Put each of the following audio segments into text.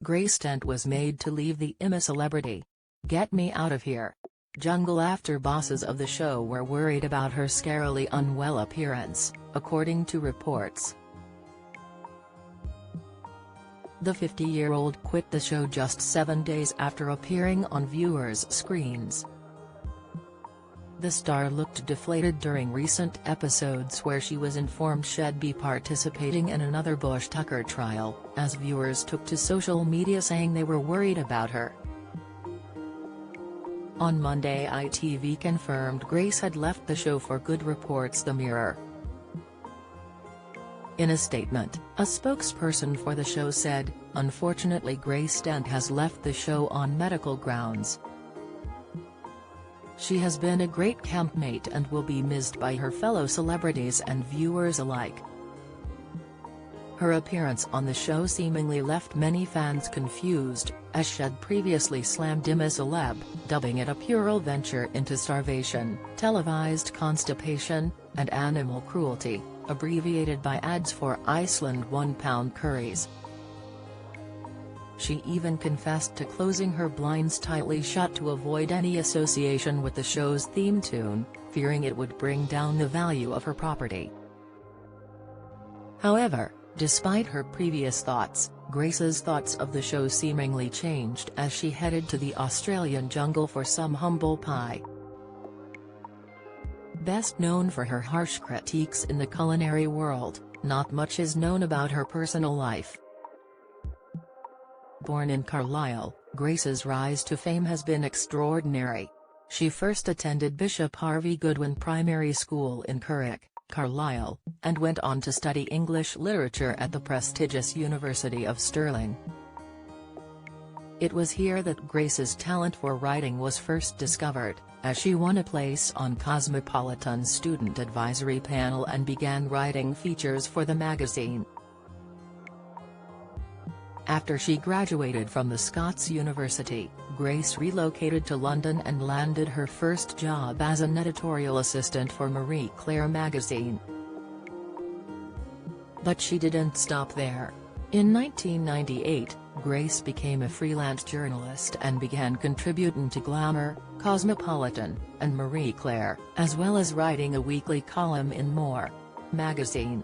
Grace Dent was made to leave the I'm A Celebrity. "Get me out of here" jungle after bosses of the show were worried about her scarily unwell appearance, according to reports. The 50-year-old quit the show just 7 days after appearing on viewers' screens. The star looked deflated during recent episodes where she was informed she'd be participating in another Bush-Tucker trial, as viewers took to social media saying they were worried about her. On Monday, ITV confirmed Grace had left the show for good, reports The Mirror. In a statement, a spokesperson for the show said, "Unfortunately, Grace Dent has left the show on medical grounds. She has been a great campmate and will be missed by her fellow celebrities and viewers alike." Her appearance on the show seemingly left many fans confused, as she'd previously slammed I'm A Celeb, dubbing it a puerile venture into starvation, televised constipation, and animal cruelty, abbreviated by ads for Iceland £1 curries. She even confessed to closing her blinds tightly shut to avoid any association with the show's theme tune, fearing it would bring down the value of her property. However, despite her previous thoughts, Grace's thoughts of the show seemingly changed as she headed to the Australian jungle for some humble pie. Best known for her harsh critiques in the culinary world, not much is known about her personal life. Born in Carlisle, Grace's rise to fame has been extraordinary. She first attended Bishop Harvey Goodwin Primary School in Currick, Carlisle, and went on to study English literature at the prestigious University of Stirling. It was here that Grace's talent for writing was first discovered, as she won a place on Cosmopolitan's student advisory panel and began writing features for the magazine. After she graduated from the Scots University, Grace relocated to London and landed her first job as an editorial assistant for Marie Claire magazine. But she didn't stop there. In 1998, Grace became a freelance journalist and began contributing to Glamour, Cosmopolitan, and Marie Claire, as well as writing a weekly column in More magazine.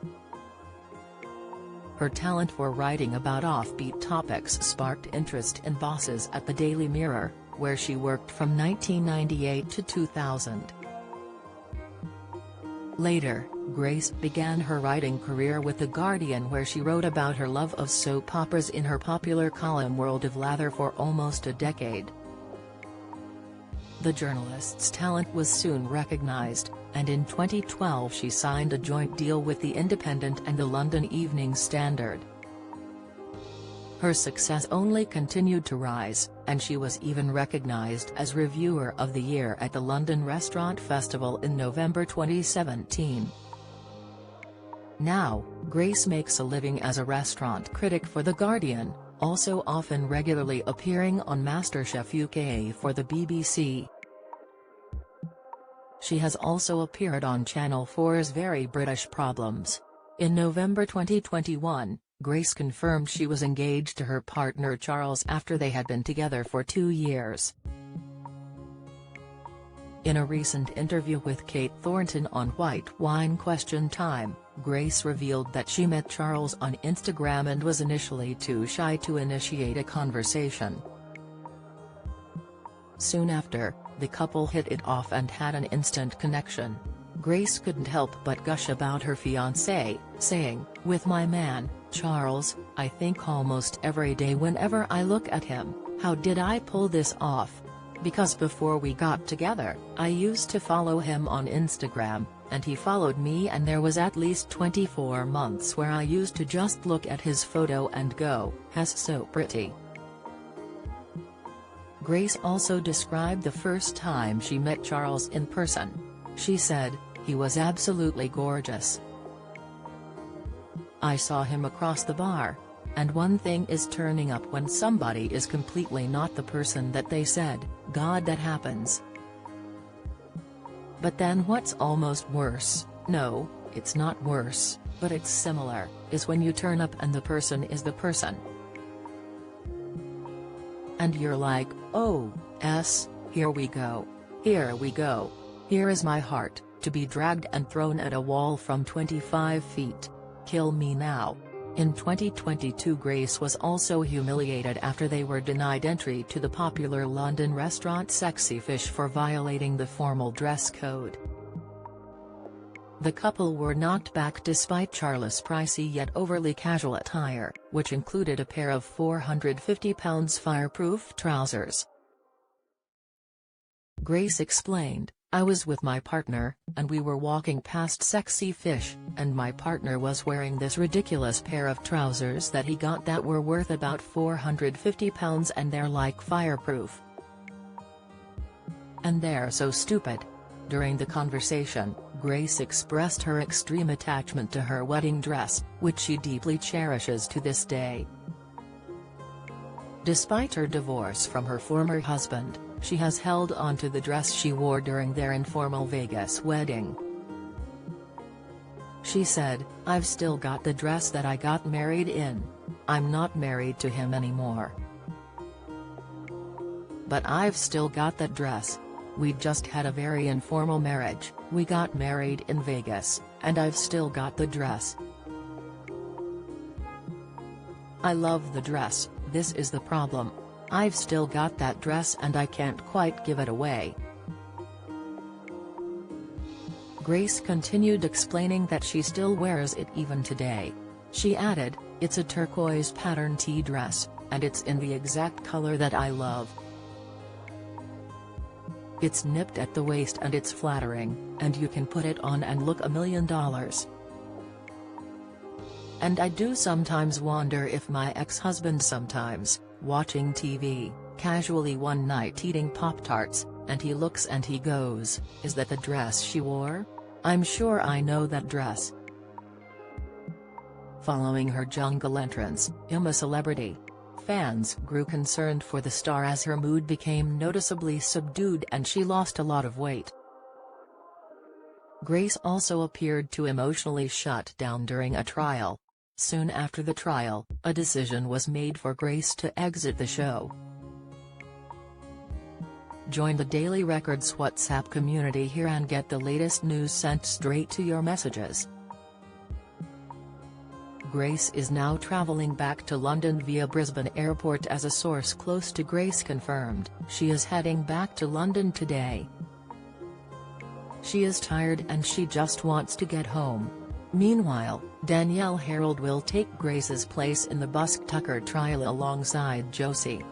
Her talent for writing about offbeat topics sparked interest in bosses at the Daily Mirror, where she worked from 1998 to 2000. Later, Grace began her writing career with The Guardian, where she wrote about her love of soap operas in her popular column World of Lather for almost a decade. The journalist's talent was soon recognized, and in 2012 she signed a joint deal with The Independent and the London Evening Standard. Her success only continued to rise, and she was even recognized as Reviewer of the Year at the London Restaurant Festival in November 2017. Now, Grace makes a living as a restaurant critic for The Guardian, also often regularly appearing on MasterChef UK for the BBC. She has also appeared on Channel 4's Very British Problems. In November 2021, Grace confirmed she was engaged to her partner Charles after they had been together for 2 years. In a recent interview with Kate Thornton on White Wine Question Time, Grace revealed that she met Charles on Instagram and was initially too shy to initiate a conversation. Soon after, the couple hit it off and had an instant connection. Grace couldn't help but gush about her fiancé, saying, "With my man, Charles, I think almost every day whenever I look at him, how did I pull this off? Because before we got together, I used to follow him on Instagram, and he followed me, and there was at least 24 months where I used to just look at his photo and go, he's so pretty." Grace also described the first time she met Charles in person. She said, "He was absolutely gorgeous. I saw him across the bar. And one thing is turning up when somebody is completely not the person that they said. God, that happens. But then what's almost worse, no, it's not worse, but it's similar, is when you turn up and the person is the person." And you're like, oh, here we go. Here we go. Here is my heart, to be dragged and thrown at a wall from 25 feet. Kill me now. In 2022, Grace was also humiliated after they were denied entry to the popular London restaurant Sexy Fish for violating the formal dress code. The couple were knocked back despite Charlie's pricey yet overly casual attire, which included a pair of £450 fireproof trousers. Grace explained, "I was with my partner, and we were walking past Sexy Fish, and my partner was wearing this ridiculous pair of trousers that he got that were worth about £450 and they're like fireproof. And they're so stupid." During the conversation, Grace expressed her extreme attachment to her wedding dress, which she deeply cherishes to this day. Despite her divorce from her former husband, she has held on to the dress she wore during their informal Vegas wedding. She said, "I've still got the dress that I got married in. I'm not married to him anymore. But I've still got that dress. We just had a very informal marriage, we got married in Vegas, and I've still got the dress. I love the dress, this is the problem. I've still got that dress and I can't quite give it away." Grace continued explaining that she still wears it even today. She added, "It's a turquoise pattern tea dress, and it's in the exact color that I love. It's nipped at the waist and it's flattering, and you can put it on and look $1,000,000. And I do sometimes wonder if my ex-husband sometimes, watching TV, casually one night eating Pop-Tarts, and he looks and he goes, 'Is that the dress she wore? I'm sure I know that dress.'" Following her jungle entrance, I'm a Celebrity, fans grew concerned for the star as her mood became noticeably subdued and she lost a lot of weight. Grace also appeared to emotionally shut down during a trial. Soon after the trial, a decision was made for Grace to exit the show. Join the Daily Record's WhatsApp community here and get the latest news sent straight to your messages. Grace is now travelling back to London via Brisbane Airport as a source close to Grace confirmed. She is heading back to London today. She is tired and she just wants to get home. Meanwhile, Danielle Harold will take Grace's place in the Busk Tucker trial alongside Josie.